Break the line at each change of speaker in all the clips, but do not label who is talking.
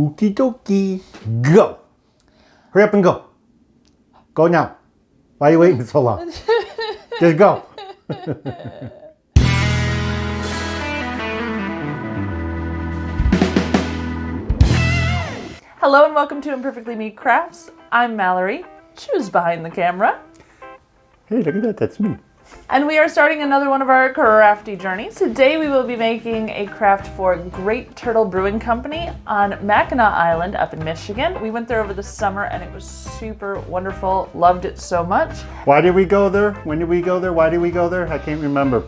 Okie dokie. Go. Hurry up and go. Go now. Why are you waiting so long? Just go.
Hello and welcome to ImperfectlyMeCrafts. I'm Mallory. Choose behind the camera.
Hey, look at that. That's me.
And we are starting another one of our crafty journeys. Today we will be making a craft for Great Turtle Brewing Company on Mackinac Island up in Michigan. We went there over the summer and it was super wonderful. Loved it so much.
Why did we go there? When did we go there? Why did we go there? I can't remember.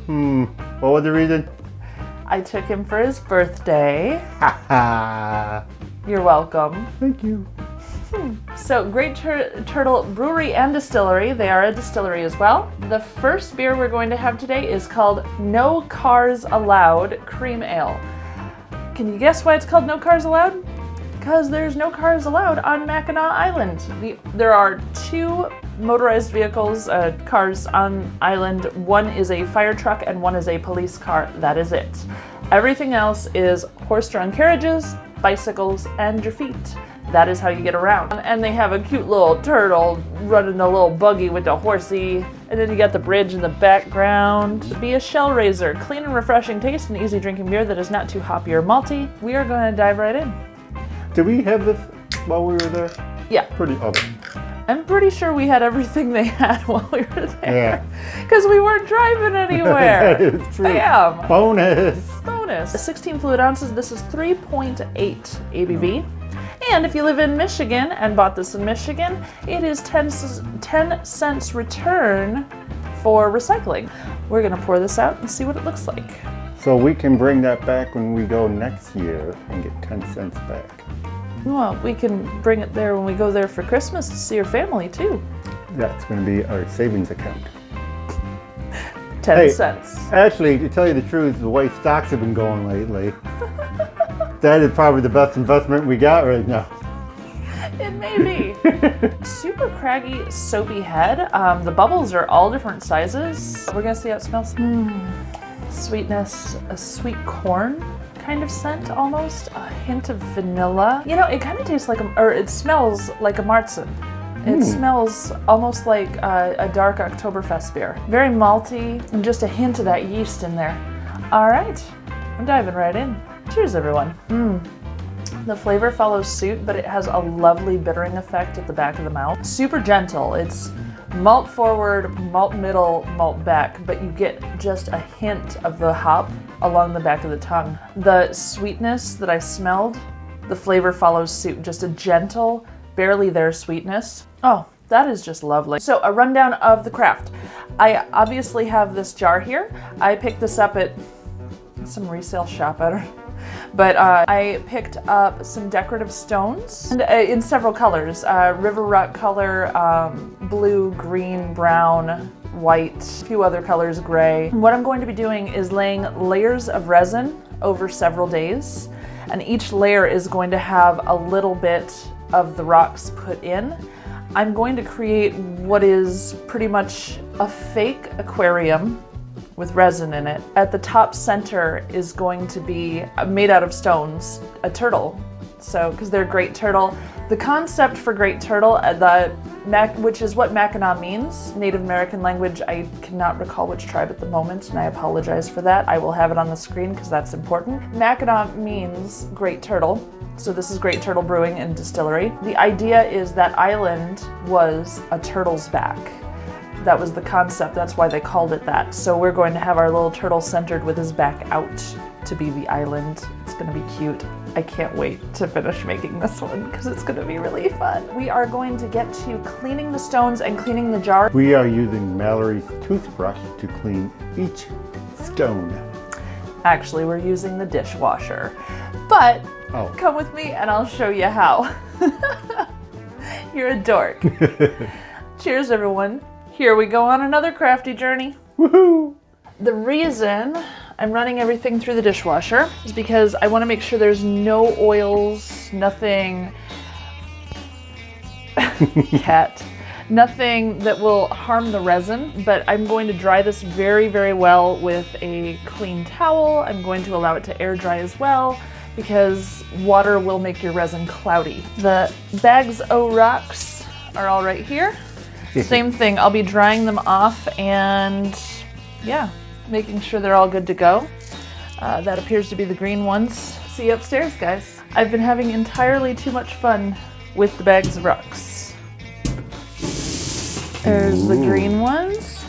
What was the reason?
I took him for his birthday.
Ha ha.
You're welcome.
Thank you.
So Great Turtle Brewery and Distillery, they are a distillery as well. The first beer we're going to have today is called No Cars Allowed Cream Ale. Can you guess why it's called No Cars Allowed? Because there's no cars allowed on Mackinac Island. There are two motorized vehicles, cars on island. One is a fire truck and one is a police car. That is it. Everything else is horse-drawn carriages, bicycles, and your feet. That is how you get around. And they have a cute little turtle running the little buggy with the horsey. And then you got the bridge in the background. Be a shell raiser, clean and refreshing taste and easy drinking beer that is not too hoppy or malty. We are going to dive right in.
Did we have this while we were there?
Yeah. I'm pretty sure we had everything they had while we were there.
Yeah.
Because we weren't driving anywhere.
That is true.
Bam.
Bonus.
16 fluid ounces. This is 3.8 ABV. And if you live in Michigan and bought this in Michigan, it is 10 cents return for recycling. We're gonna pour this out and see what it looks like.
So we can bring that back when we go next year and get 10 cents back.
Well, we can bring it there when we go there for Christmas to see your family too.
That's gonna be our savings account.
10 cents.
Actually, to tell you the truth, the way stocks have been going lately, that is probably the best investment we got right now.
It may be. Super craggy, soapy head. The bubbles are all different sizes. We're gonna see how it smells. Sweetness, a sweet corn kind of scent almost. A hint of vanilla. You know, it kind of tastes like it smells like a Marzen. It smells almost like a dark Oktoberfest beer. Very malty and just a hint of that yeast in there. All right, I'm diving right in. Cheers, everyone. The flavor follows suit, but it has a lovely bittering effect at the back of the mouth. Super gentle. It's malt forward, malt middle, malt back, but you get just a hint of the hop along the back of the tongue. The sweetness that I smelled, the flavor follows suit. Just a gentle, barely there sweetness. Oh, that is just lovely. So a rundown of the craft. I obviously have this jar here. I picked this up at some resale shop, I don't know. But I picked up some decorative stones and, in several colors. River rock color, blue, green, brown, white, a few other colors, gray. What I'm going to be doing is laying layers of resin over several days. And each layer is going to have a little bit of the rocks put in. I'm going to create what is pretty much a fake aquarium with resin in it. At the top center is going to be made out of stones, a turtle. So, because they're great turtle. The concept for great turtle, which is what Mackinac means, Native American language, I cannot recall which tribe at the moment, and I apologize for that. I will have it on the screen because that's important. Mackinac means great turtle. So this is Great Turtle Brewing and Distillery. The idea is that island was a turtle's back. That was the concept, that's why they called it that. So we're going to have our little turtle centered with his back out to be the island. It's gonna be cute. I can't wait to finish making this one because it's gonna be really fun. We are going to get to cleaning the stones and cleaning the jar.
We are using Mallory's toothbrush to clean each stone.
Actually, we're using the dishwasher. But come with me and I'll show you how. You're a dork. Cheers, everyone. Here we go on another crafty journey.
Woohoo!
The reason I'm running everything through the dishwasher is because I want to make sure there's no oils, nothing, nothing that will harm the resin, but I'm going to dry this very, very well with a clean towel. I'm going to allow it to air dry as well. because water will make your resin cloudy. The bags o' rocks are all right here. Same thing, I'll be drying them off and yeah, making sure they're all good to go. That appears to be the green ones. See you upstairs, guys. I've been having entirely too much fun with the bags of rocks. There's the green ones.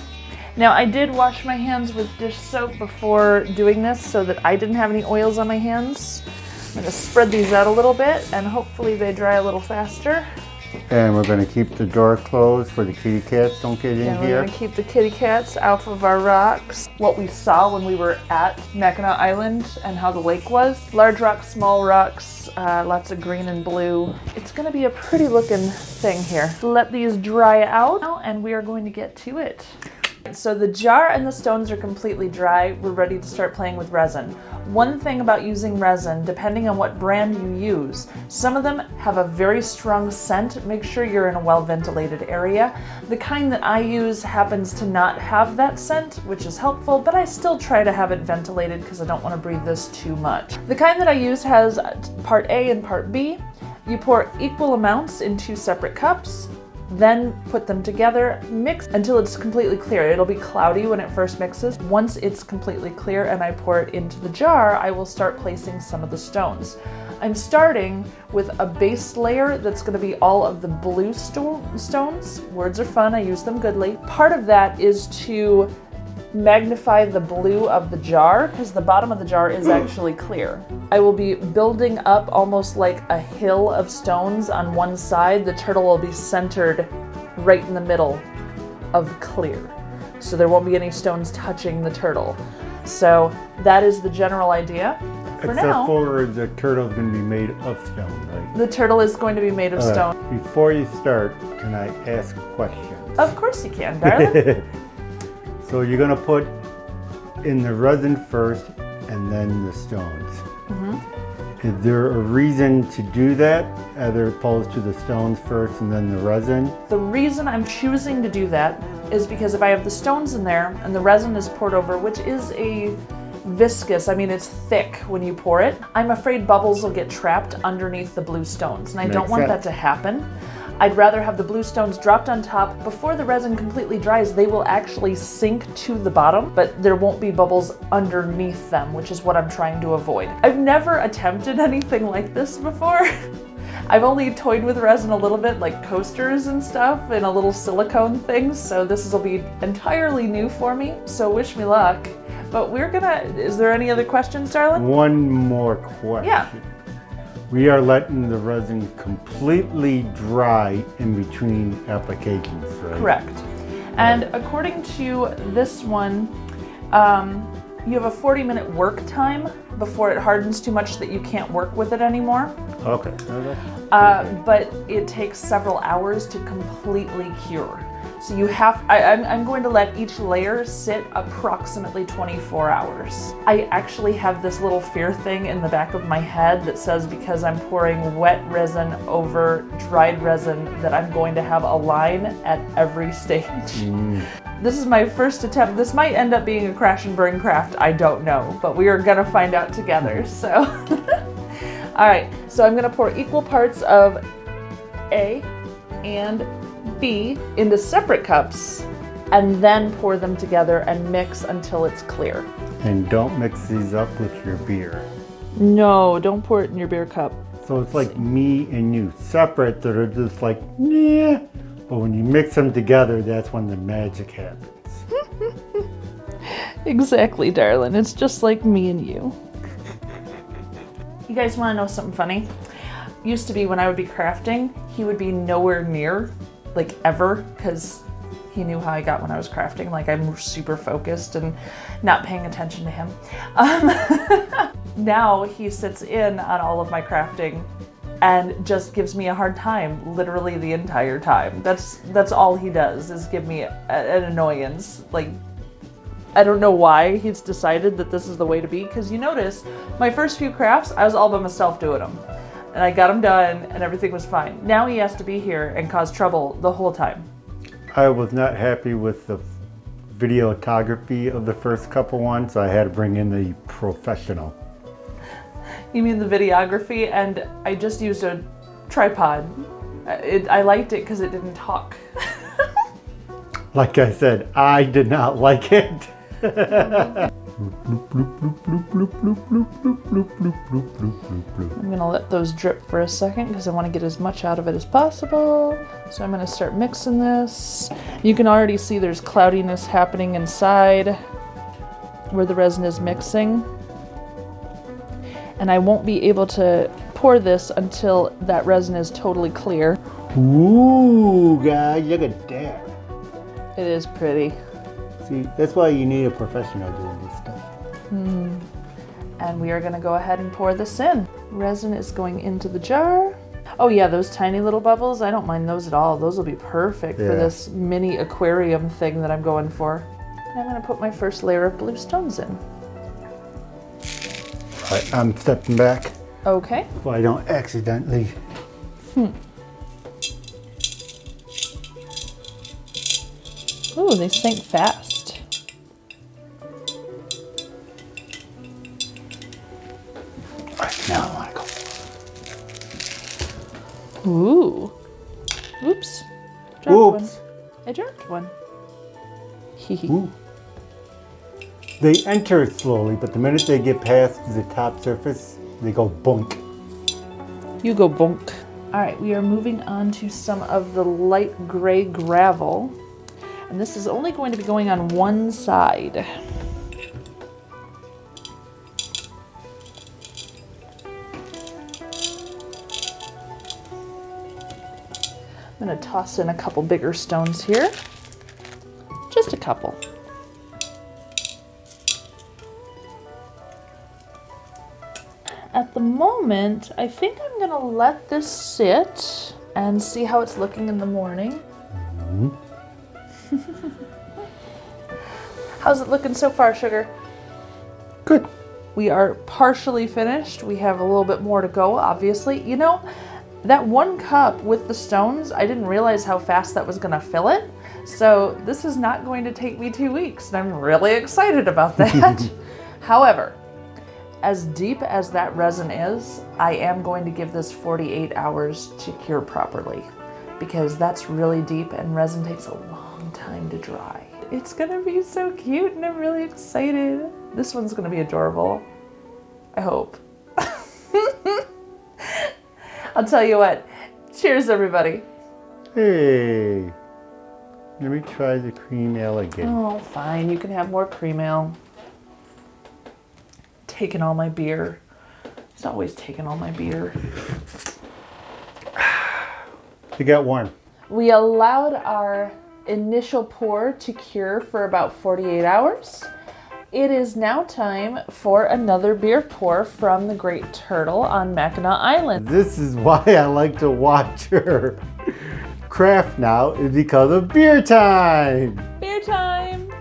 Now, I did wash my hands with dish soap before doing this so that I didn't have any oils on my hands. I'm going to spread these out a little bit and hopefully they dry a little faster.
And we're going to keep the door closed for the kitty cats don't get in
And
here.
we're going to keep the kitty cats off of our rocks. What we saw when we were at Mackinac Island and how the lake was. Large rocks, small rocks, lots of green and blue. It's going to be a pretty looking thing here. Let these dry out now and we are going to get to it. So the jar and the stones are completely dry. We're ready to start playing with resin. One thing about using resin, depending on what brand you use, some of them have a very strong scent. Make sure you're in a well-ventilated area. The kind that I use happens to not have that scent, which is helpful, but I still try to have it ventilated because I don't want to breathe this too much. The kind that I use has part A and part B. You pour equal amounts in 2 separate cups. Then put them together, mix until it's completely clear. It'll be cloudy when it first mixes. Once it's completely clear and I pour it into the jar, I will start placing some of the stones. I'm starting with a base layer that's going to be all of the blue stones. Words are fun, I use them goodly. Part of that is to magnify the blue of the jar because the bottom of the jar is actually clear. I will be building up almost like a hill of stones on one side. The turtle will be centered right in the middle of clear. So there won't be any stones touching the turtle. So that is the general idea. For
Except
now,
for the turtle's going to be made of stone, right?
the turtle is going to be made of stone.
Before you start, can I ask questions?
Of course you can, darling.
So you're going to put in the resin first and then the stones. Is there a reason to do that, as opposed to the stones first and then the resin?
The reason I'm choosing to do that is because if I have the stones in there and the resin is poured over, which is a viscous, I mean it's thick when you pour it, I'm afraid bubbles will get trapped underneath the blue stones and I don't want that to happen. I'd rather have the blue stones dropped on top. Before the resin completely dries, they will actually sink to the bottom, but there won't be bubbles underneath them, which is what I'm trying to avoid. I've never attempted anything like this before. I've only toyed with resin a little bit, like coasters and stuff, and a little silicone things, so this will be entirely new for me, so wish me luck. But is there any other questions, darling?
One more question.
Yeah.
We are letting the resin completely dry in between applications, right?
Correct. And according to this one, you have a 40-minute work time before it hardens too much that you can't work with it anymore.
Okay.
But it takes several hours to completely cure. So I'm going to let each layer sit approximately 24 hours. I actually have this little fear thing in the back of my head that says because I'm pouring wet resin over dried resin that I'm going to have a line at every stage. This is my first attempt. This might end up being a crash and burn craft, I don't know, but we are gonna find out together, so. All right, so I'm gonna pour equal parts of A and B into separate cups and then pour them together and mix until it's clear.
And don't mix these up with your beer.
No, don't pour it in your beer cup.
So it's like me and you separate that are just like, yeah. But when you mix them together, that's when the magic happens.
Exactly, darling. It's just like me and you. You guys want to know something funny? Used to be when I would be crafting, he would be nowhere near, like ever, because he knew how I got when I was crafting. Like I'm super focused and not paying attention to him. Now he sits in on all of my crafting and just gives me a hard time literally the entire time. That's all he does, is give me an annoyance. Like, I don't know why he's decided that this is the way to be, because you notice my first few crafts, I was all by myself doing them. And I got them done and everything was fine. Now he has to be here and cause trouble the whole time.
I was not happy with the videography of the first couple ones, so I had to bring in the professional.
You mean the videography? And I just used a tripod. I liked it because it didn't talk.
Like I said, I did not like it.
I'm gonna let those drip for a second because I want to get as much out of it as possible. So I'm gonna start mixing this. You can already see there's cloudiness happening inside where the resin is mixing. And I won't be able to pour this until that resin is totally clear.
Ooh, guys, look at that.
It is pretty.
See, that's why you need a professional doing this stuff.
And we are gonna go ahead and pour this in. Resin is going into the jar. Oh yeah, those tiny little bubbles, I don't mind those at all. Those will be perfect for this mini aquarium thing that I'm going for. And I'm gonna put my first layer of blue stones in.
All right, I'm stepping back
Okay.
so I don't accidentally.
Ooh, they sink fast.
All right, now I want to go.
Ooh. Oops. Dropped one. I dropped one.
Ooh. They enter slowly, but the minute they get past the top surface, they go bunk.
You go bunk. All right, we are moving on to some of the light gray gravel. And this is only going to be going on one side. I'm going to toss in a couple bigger stones here. Just a couple. At the moment, I think I'm going to let this sit and see how it's looking in the morning. How's it looking so far, Sugar?
Good.
We are partially finished. We have a little bit more to go, obviously. You know, that 1 cup with the stones, I didn't realize how fast that was going to fill it. So this is not going to take me 2 weeks, and I'm really excited about that. However, as deep as that resin is, I am going to give this 48 hours to cure properly, because that's really deep and resin takes a long time to dry. It's gonna be so cute and I'm really excited. This one's gonna be adorable. I hope. I'll tell you what. Cheers, everybody.
Hey, let me try the cream ale again.
Oh, fine. You can have more cream ale. Taking all my beer. He's always taking all my beer.
It got warm.
We allowed our initial pour to cure for about 48 hours. It is now time for another beer pour from the Great Turtle on Mackinac Island.
This is why I like to watch her craft now, is because of beer time.
Beer time!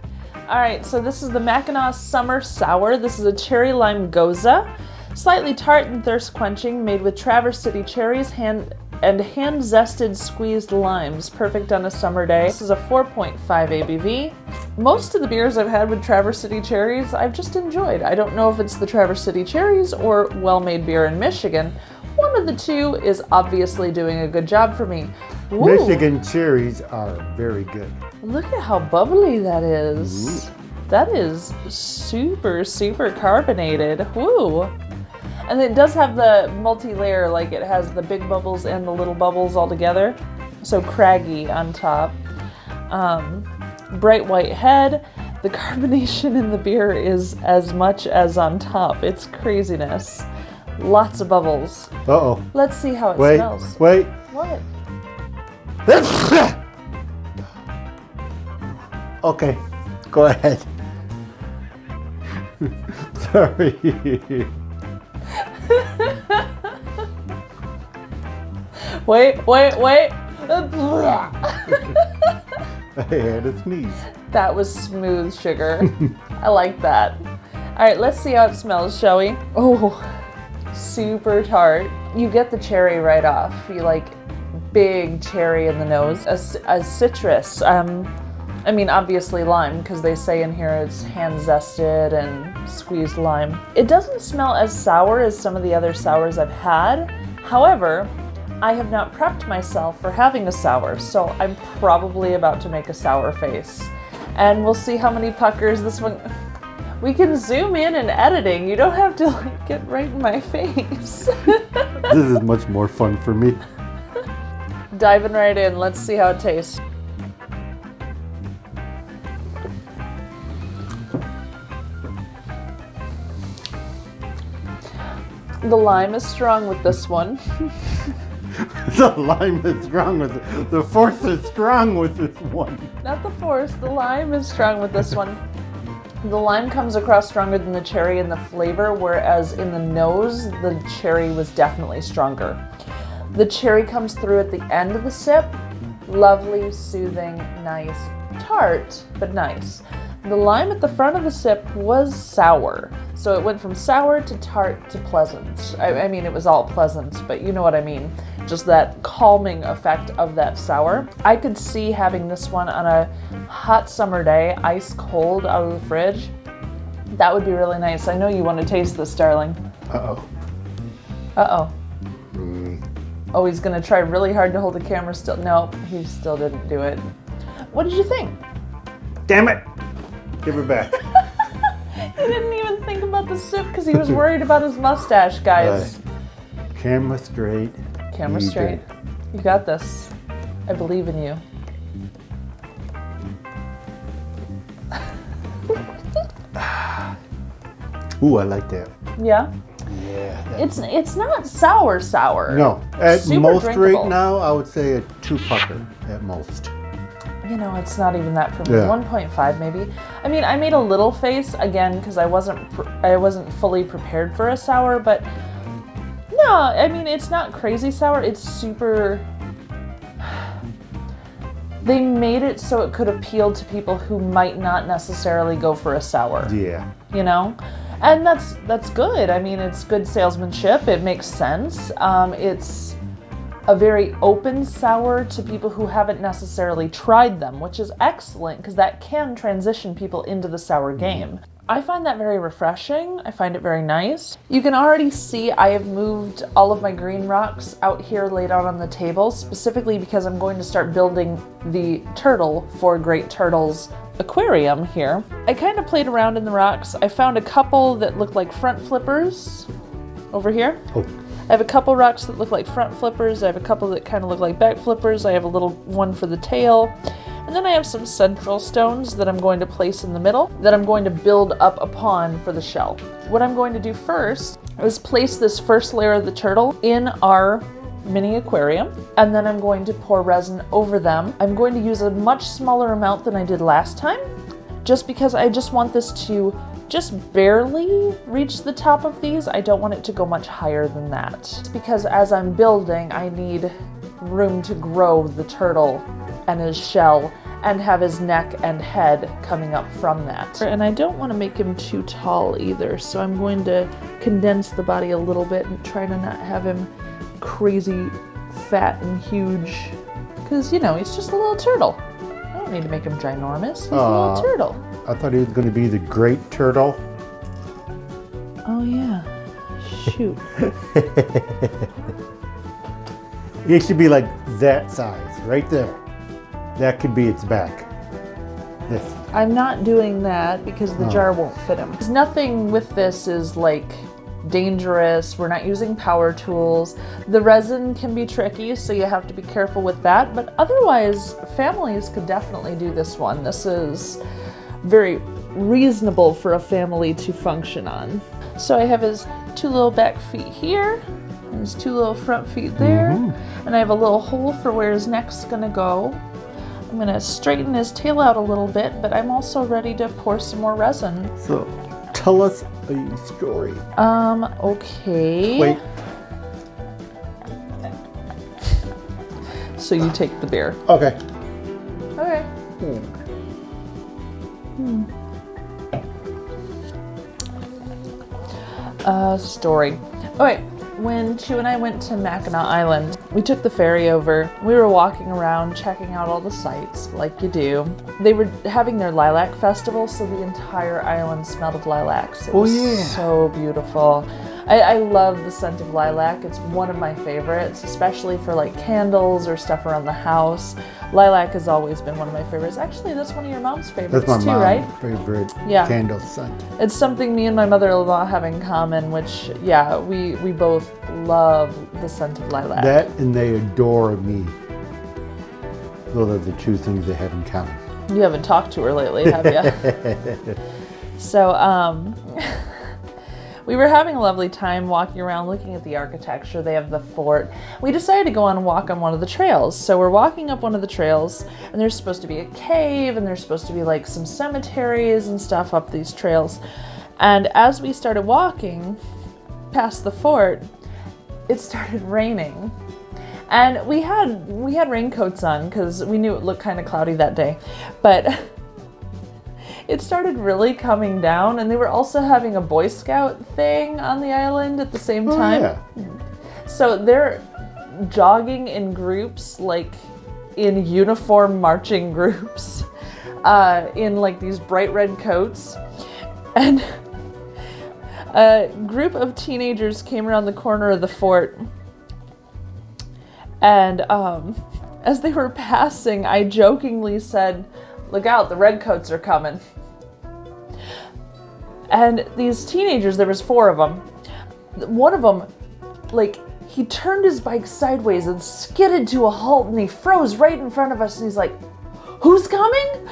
All right, so this is the Mackinac Summer Sour. This is a cherry lime goza, slightly tart and thirst quenching, made with Traverse City cherries, hand-zested squeezed limes, perfect on a summer day. This is a 4.5 ABV. Most of the beers I've had with Traverse City cherries, I've just enjoyed. I don't know if it's the Traverse City cherries or well-made beer in Michigan. One of the two is obviously doing a good job for me. Ooh.
Michigan cherries are very good.
Look at how bubbly that is. Ooh. That is super, super carbonated. Woo! And it does have the multi-layer, like it has the big bubbles and the little bubbles all together. So craggy on top. Bright white head. The carbonation in the beer is as much as on top. It's craziness. Lots of bubbles.
Uh-oh.
Let's see how it smells.
Wait.
What?
Okay, go ahead. Sorry.
Wait.
I had a sneeze.
That was smooth, Sugar. I like that. All right, let's see how it smells, shall we? Oh, super tart. You get the cherry right off. You like big cherry in the nose. A citrus. I mean, obviously lime, because they say in here it's hand zested and squeezed lime. It doesn't smell as sour as some of the other sours I've had. However, I have not prepped myself for having a sour, so I'm probably about to make a sour face. And we'll see how many puckers this one... We can zoom in editing. You don't have to like get right in my face.
This is much more fun for me.
Diving right in. Let's see how it tastes. The lime is strong with this one.
The lime is strong with it. The force is strong with this one.
Not the force, the lime is strong with this one. The lime comes across stronger than the cherry in the flavor, whereas in the nose, the cherry was definitely stronger. The cherry comes through at the end of the sip. Lovely, soothing, nice, tart, but nice. The lime at the front of the sip was sour. So it went from sour to tart to pleasant. I mean, it was all pleasant, but you know what I mean. Just that calming effect of that sour. I could see having this one on a hot summer day, ice cold out of the fridge. That would be really nice. I know you want to taste this, darling.
Uh-oh.
Uh-oh. Oh, he's gonna try really hard to hold the camera still. Nope, he still didn't do it. What did you think?
Damn it! Give her back.
He didn't even think about the sip because he was worried about his mustache, guys.
Camera straight.
Camera straight. You got this. I believe in you.
Ooh, I like that.
Yeah?
Yeah.
It's not sour.
No. At
Super
most
drinkable.
right now, I would say a 2 pucker at most.
You know, it's not even that for me.
Yeah.
1.5 maybe. I mean, I made a little face again because I wasn't fully prepared for a sour, but no, I mean, it's not crazy sour. It's super. They made it so it could appeal to people who might not necessarily go for a sour.
Yeah.
You know? And that's good. I mean, it's good salesmanship. It makes sense. It's a very open sour to people who haven't necessarily tried them, which is excellent because that can transition people into the sour game. I find that very refreshing. I find it very nice. You can already see I have moved all of my green rocks out here laid out on the table, specifically because I'm going to start building the turtle for Great Turtle's aquarium here. I kind of played around in the rocks. I found a couple that look like front flippers over here.
Oh.
I have a couple rocks that look like front flippers. I have a couple that kind of look like back flippers. I have a little one for the tail. And then I have some central stones that I'm going to place in the middle that I'm going to build up upon for the shell. What I'm going to do first is place this first layer of the turtle in our mini aquarium, and then I'm going to pour resin over them. I'm going to use a much smaller amount than I did last time, just because I just want this to just barely reach the top of these. I don't want it to go much higher than that. It's because as I'm building, I need room to grow the turtle and his shell and have his neck and head coming up from that. And I don't want to make him too tall either, so I'm going to condense the body a little bit and try to not have him crazy fat and huge, because you know, he's just a little turtle. I don't need to make him ginormous. He's a little turtle.
I thought he was going to be the Great Turtle.
Oh yeah. Shoot.
It should be like that size, right there. That could be its back. This.
I'm not doing that because the jar won't fit him. Nothing with this is like dangerous. We're not using power tools. The resin can be tricky, so you have to be careful with that. But otherwise, families could definitely do this one. This is very reasonable for a family to function on. So I have his 2 little back feet here, and his 2 little front feet there, and I have a little hole for where his neck's gonna go. I'm gonna straighten his tail out a little bit, but I'm also ready to pour some more resin.
So, tell us a story.
Okay.
Wait.
So you take the beer.
Okay.
Okay. Story. Okay, when Chu and I went to Mackinac Island, we took the ferry over. We were walking around, checking out all the sights, like you do. They were having their lilac festival, so the entire island smelled of lilacs. It was so beautiful. I love the scent of lilac. It's one of my favorites, especially for like candles or stuff around the house. Lilac has always been one of my favorites. Actually, that's one of your mom's favorites
That's my
too, right?
favorite candle scent.
It's something me and my mother-in-law have in common, which, yeah, we both love the scent of lilac.
That and they adore me. Those are the two things they have in common.
You haven't talked to her lately, have you? So, we were having a lovely time walking around looking at the architecture. They have the fort. We decided to go on a walk on one of the trails. So we're walking up one of the trails, and there's supposed to be a cave, and there's supposed to be like some cemeteries and stuff up these trails. And as we started walking past the fort, it started raining. And we had raincoats on because we knew it looked kind of cloudy that day. But it started really coming down, and they were also having a Boy Scout thing on the island at the same time.
Yeah.
So they're jogging in groups, like in uniform marching groups, in like these bright red coats. And a group of teenagers came around the corner of the fort, and as they were passing, I jokingly said, "Look out, the redcoats are coming." And these teenagers, there was 4 of them. One of them, like, he turned his bike sideways and skidded to a halt, and he froze right in front of us, and he's like, "Who's coming?"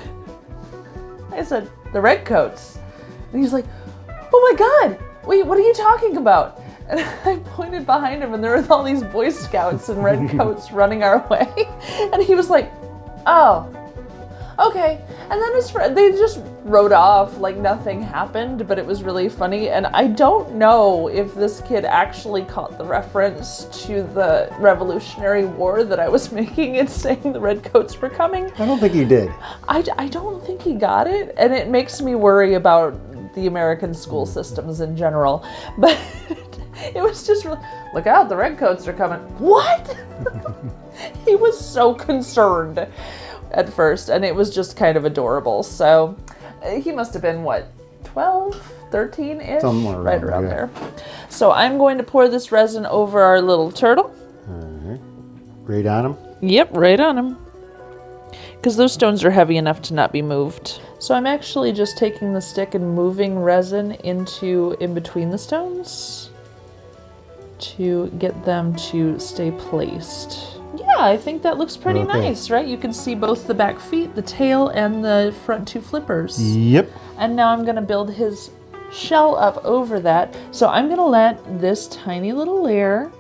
I said, "The redcoats." And he's like, "Oh my God, wait, what are you talking about?" And I pointed behind him, and there was all these Boy Scouts in red coats running our way. And he was like, "Oh, okay." And then they just rode off like nothing happened, but it was really funny. And I don't know if this kid actually caught the reference to the Revolutionary War that I was making and saying the redcoats were coming.
I don't think he did.
I don't think he got it, and it makes me worry about the American school systems in general. But it was just, "Look out, the redcoats are coming." What? He was so concerned at first, and it was just kind of adorable. So he must have been, what, 12, 13-ish?
Somewhere
right around
yeah.
there. So I'm going to pour this resin over our little turtle.
Alright. Right on him?
Yep, right on him. Because those stones are heavy enough to not be moved. So I'm actually just taking the stick and moving resin in between the stones to get them to stay placed. Yeah, I think that looks pretty nice, right? You can see both the back feet, the tail, and the front 2 flippers.
Yep.
And now I'm going to build his shell up over that. So I'm going to let this tiny little layer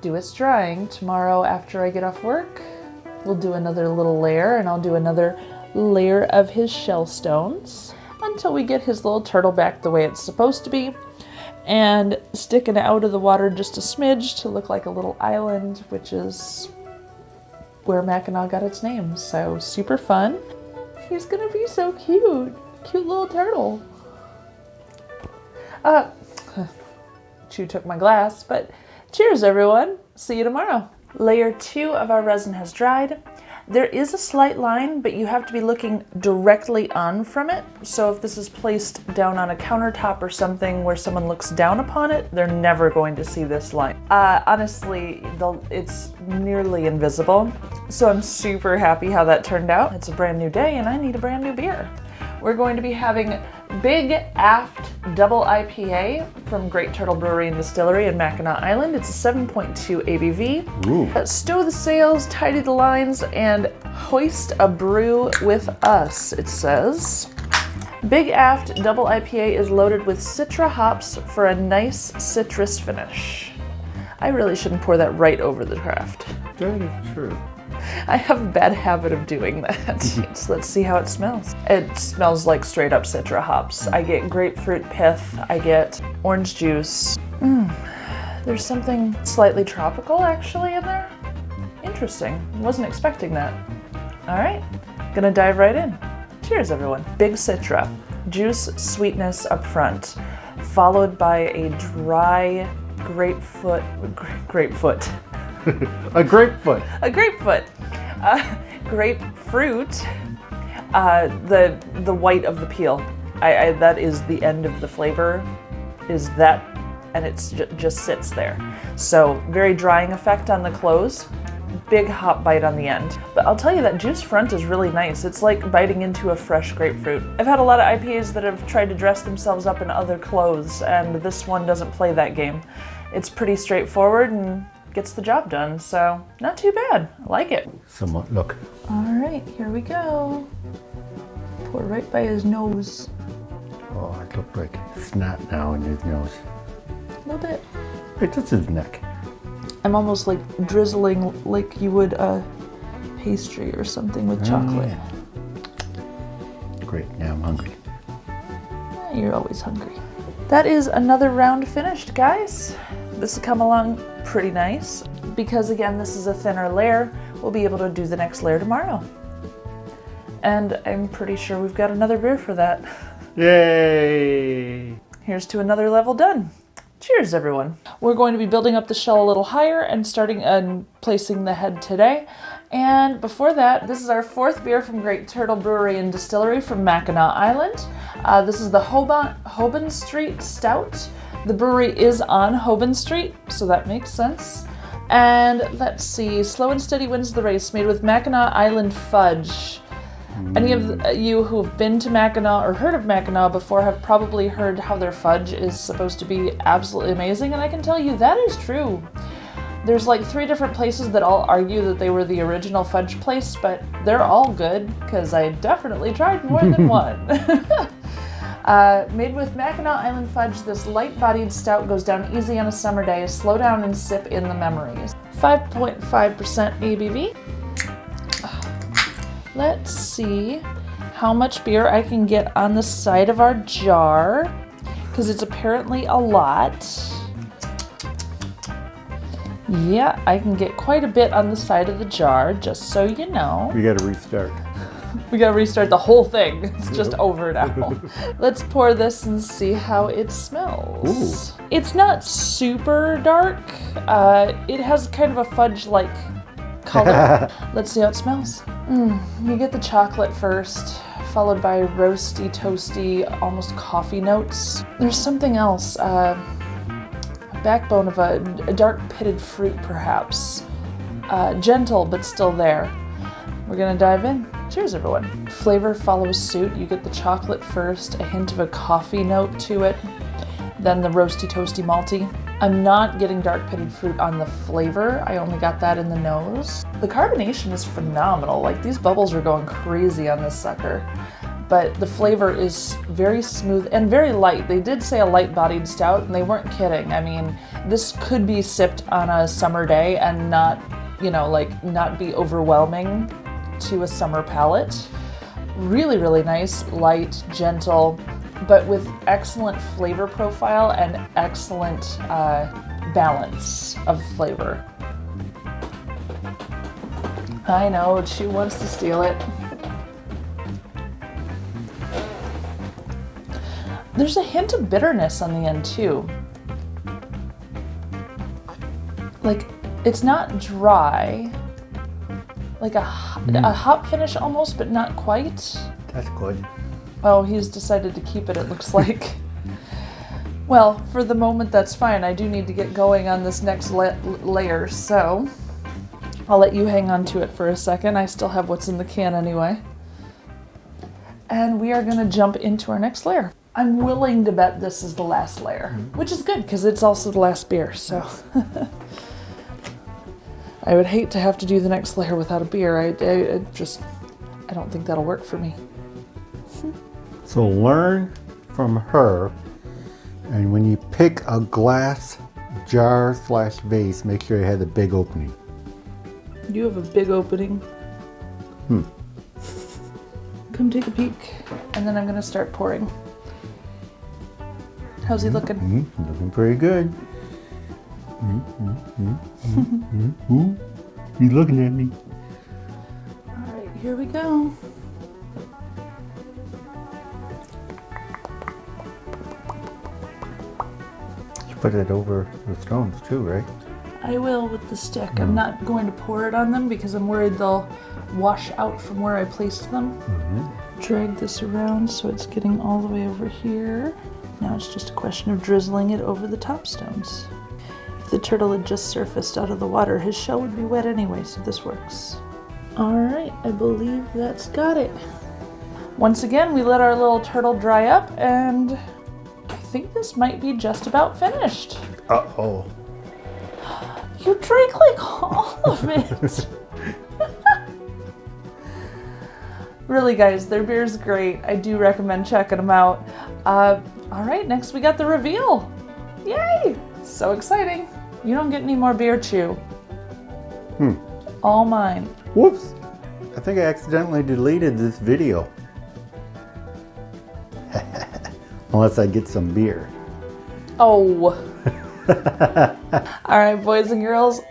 do its drying. Tomorrow after I get off work, we'll do another little layer, and I'll do another layer of his shell stones until we get his little turtle back the way it's supposed to be. And sticking out of the water just a smidge to look like a little island, which is where Mackinac got its name. So super fun. He's gonna be so cute. Cute little turtle. Chu took my glass, but cheers everyone. See you tomorrow. Layer 2 of our resin has dried. There is a slight line, but you have to be looking directly on from it. So if this is placed down on a countertop or something where someone looks down upon it, they're never going to see this line. Honestly, it's nearly invisible. So I'm super happy how that turned out. It's a brand new day and I need a brand new beer. We're going to be having Big Aft Double IPA from Great Turtle Brewery and Distillery in Mackinac Island. It's a 7.2 ABV.
Ooh.
Stow the sails, tidy the lines, and hoist a brew with us, it says. Big Aft Double IPA is loaded with Citra hops for a nice citrus finish. I really shouldn't pour that right over the craft.
That is true.
I have a bad habit of doing that. So let's see how it smells. It smells like straight up Citra hops. I get grapefruit pith, I get orange juice. There's something slightly tropical actually in there. Interesting, wasn't expecting that. All right, gonna dive right in. Cheers everyone. Big Citra, juice, sweetness up front, followed by a dry grapefruit.
A grapefruit.
A grapefruit. Grapefruit. The white of the peel. That is the end of the flavor. Is that, and it's just sits there. So very drying effect on the close. Big hop bite on the end. But I'll tell you that juice front is really nice. It's like biting into a fresh grapefruit. I've had a lot of IPAs that have tried to dress themselves up in other clothes, and this one doesn't play that game. It's pretty straightforward and gets the job done, so not too bad. I like it.
Somewhat, look.
All right, here we go. Pour right by his nose.
Oh, it looked like snot now in his nose.
A little bit.
It's just his neck.
I'm almost like drizzling like you would a pastry or something with chocolate.
Yeah. Great, now I'm hungry.
You're always hungry. That is another round finished, guys. This has come along pretty nice. Because again, this is a thinner layer, we'll be able to do the next layer tomorrow. And I'm pretty sure we've got another beer for that.
Yay!
Here's to another level done. Cheers, everyone. We're going to be building up the shell a little higher and starting and placing the head today. And before that, this is our fourth beer from Great Turtle Brewery and Distillery from Mackinac Island. This is the Hoban Street Stout. The brewery is on Hoban Street, so that makes sense. And let's see, Slow and Steady wins the race, made with Mackinac Island fudge. Any of you who've been to Mackinac or heard of Mackinac before have probably heard how their fudge is supposed to be absolutely amazing, and I can tell you that is true. There's like 3 different places that all argue that they were the original fudge place, but they're all good, because I definitely tried more than one. Made with Mackinac Island fudge, this light-bodied stout goes down easy on a summer day. Slow down and sip in the memories. 5.5% ABV. Let's see how much beer I can get on the side of our jar, because it's apparently a lot. Yeah, I can get quite a bit on the side of the jar, just so you know.
We gotta restart.
We gotta restart the whole thing. It's just over now. Let's pour this and see how it smells. Ooh. It's not super dark. It has kind of a fudge-like color. Let's see how it smells. You get the chocolate first, followed by roasty, toasty, almost coffee notes. There's something else, a backbone of a dark pitted fruit perhaps. Gentle, but still there. We're gonna dive in. Cheers, everyone. Flavor follows suit. You get the chocolate first, a hint of a coffee note to it, then the roasty, toasty, malty. I'm not getting dark pitted fruit on the flavor. I only got that in the nose. The carbonation is phenomenal. Like, these bubbles are going crazy on this sucker. But the flavor is very smooth and very light. They did say a light-bodied stout, and they weren't kidding. I mean, this could be sipped on a summer day and not, you know, like, not be overwhelming to a summer palate. Really, really nice, light, gentle, but with excellent flavor profile and excellent balance of flavor. I know, she wants to steal it. There's a hint of bitterness on the end too. Like, it's not dry. Like a hop finish almost, but not quite.
That's good.
Oh, he's decided to keep it, it looks like. Well, for the moment, that's fine. I do need to get going on this next layer, so I'll let you hang on to it for a second. I still have what's in the can anyway. And we are going to jump into our next layer. I'm willing to bet this is the last layer, which is good because it's also the last beer, so. I would hate to have to do the next layer without a beer. I don't think that'll work for me.
So learn from her, and when you pick a glass jar / vase, make sure it has a big opening.
You have a big opening. Come take a peek, and then I'm gonna start pouring. How's he looking?
Looking pretty good. He's looking at me.
All right, here we go.
put it over the stones too, right?
I will with the stick. I'm not going to pour it on them because I'm worried they'll wash out from where I placed them. Drag this around so it's getting all the way over here. Now it's just a question of drizzling it over the top stones. If the turtle had just surfaced out of the water, his shell would be wet anyway, so this works. All right, I believe that's got it. Once again, we let our little turtle dry up, and I think this might be just about finished.
Uh-oh.
You drank like all of it. Really, guys, their beer's great. I do recommend checking them out. All right, next we got the reveal. Yay! So exciting. You don't get any more beer chew. All mine.
Whoops. I think I accidentally deleted this video. Unless I get some beer.
Oh. All right, boys and girls,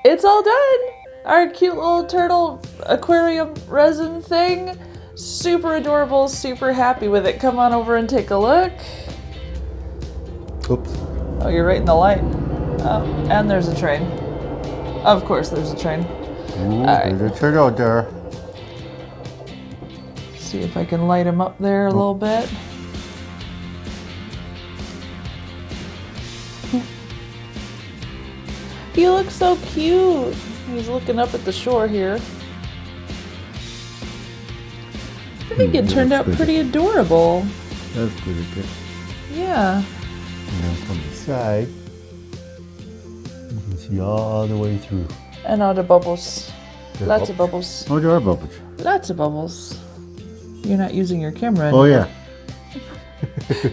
it's all done. Our cute little turtle aquarium resin thing. Super adorable, super happy with it. Come on over and take a look.
Oops.
Oh, you're right in the light. Oh, and there's a train. Of course there's a train.
Ooh, there's a turtle there.
See if I can light him up there a little bit. He looks so cute. He's looking up at the shore here. I think it turned out pretty adorable.
That's pretty good.
Yeah.
And then from the side, you can see all the way through.
And all the bubbles. Lots of bubbles.
Oh, there are bubbles.
Lots of bubbles. You're not using your camera
Oh,
anymore.
yeah.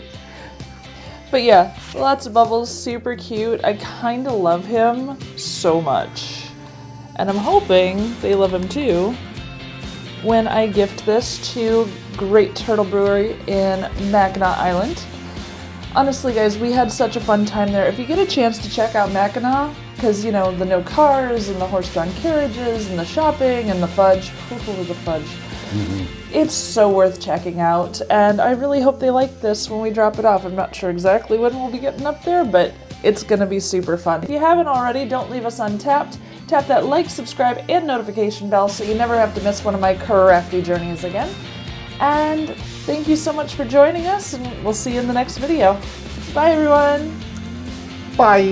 But yeah, lots of bubbles, super cute. I kind of love him so much. And I'm hoping they love him too when I gift this to Great Turtle Brewery in Mackinac Island. Honestly, guys, we had such a fun time there. If you get a chance to check out Mackinac, because, you know, the no cars and the horse-drawn carriages and the shopping and the fudge, the fudge. It's so worth checking out, and I really hope they like this when we drop it off. I'm not sure exactly when we'll be getting up there, but it's gonna be super fun. If you haven't already, don't leave us untapped. Tap that like, subscribe, and notification bell so you never have to miss one of my crafty journeys again. And thank you so much for joining us, and we'll see you in the next video. Bye, everyone.
Bye.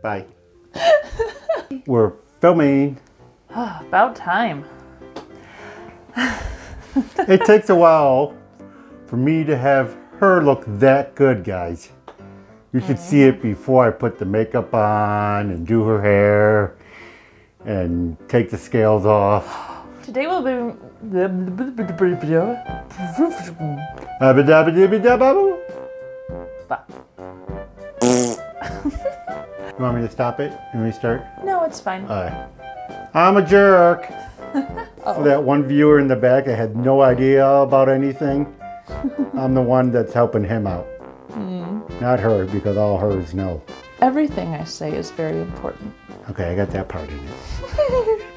Bye. We're filming.
About time.
It takes a while for me to have her look that good, guys. You should see it before I put the makeup on and do her hair and take the scales off.
Today will be...
You want me to stop it and restart?
No, it's fine.
All right. I'm a jerk. For that one viewer in the back that had no idea about anything, I'm the one that's helping him out. Not her, because all hers know.
Everything I say is very important.
Okay, I got that part in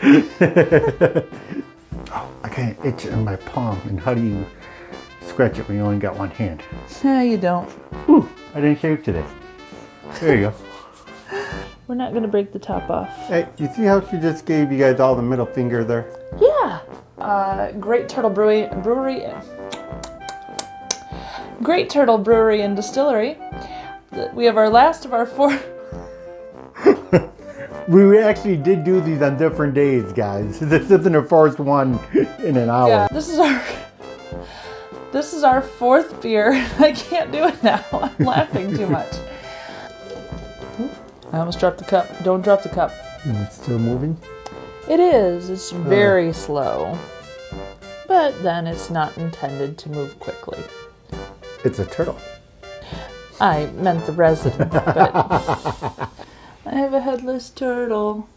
it. Oh, I got an itch in my palm. And how do you scratch it when you only got one hand?
No, you don't.
Whew, I didn't shave today. There you go.
We're not gonna break the top off.
Hey, you see how she just gave you guys all the middle finger there?
Yeah. Great Turtle Brewery. Great Turtle Brewery and Distillery. We have our last of our 4.
We actually did do these on different days, guys. This isn't the first one in an hour.
Yeah, this is our 4th beer. I can't do it now. I'm laughing too much. I almost dropped the cup. Don't drop the cup.
And it's still moving?
It is. It's very slow. But then it's not intended to move quickly.
It's a turtle.
I meant the resin, but I have a headless turtle.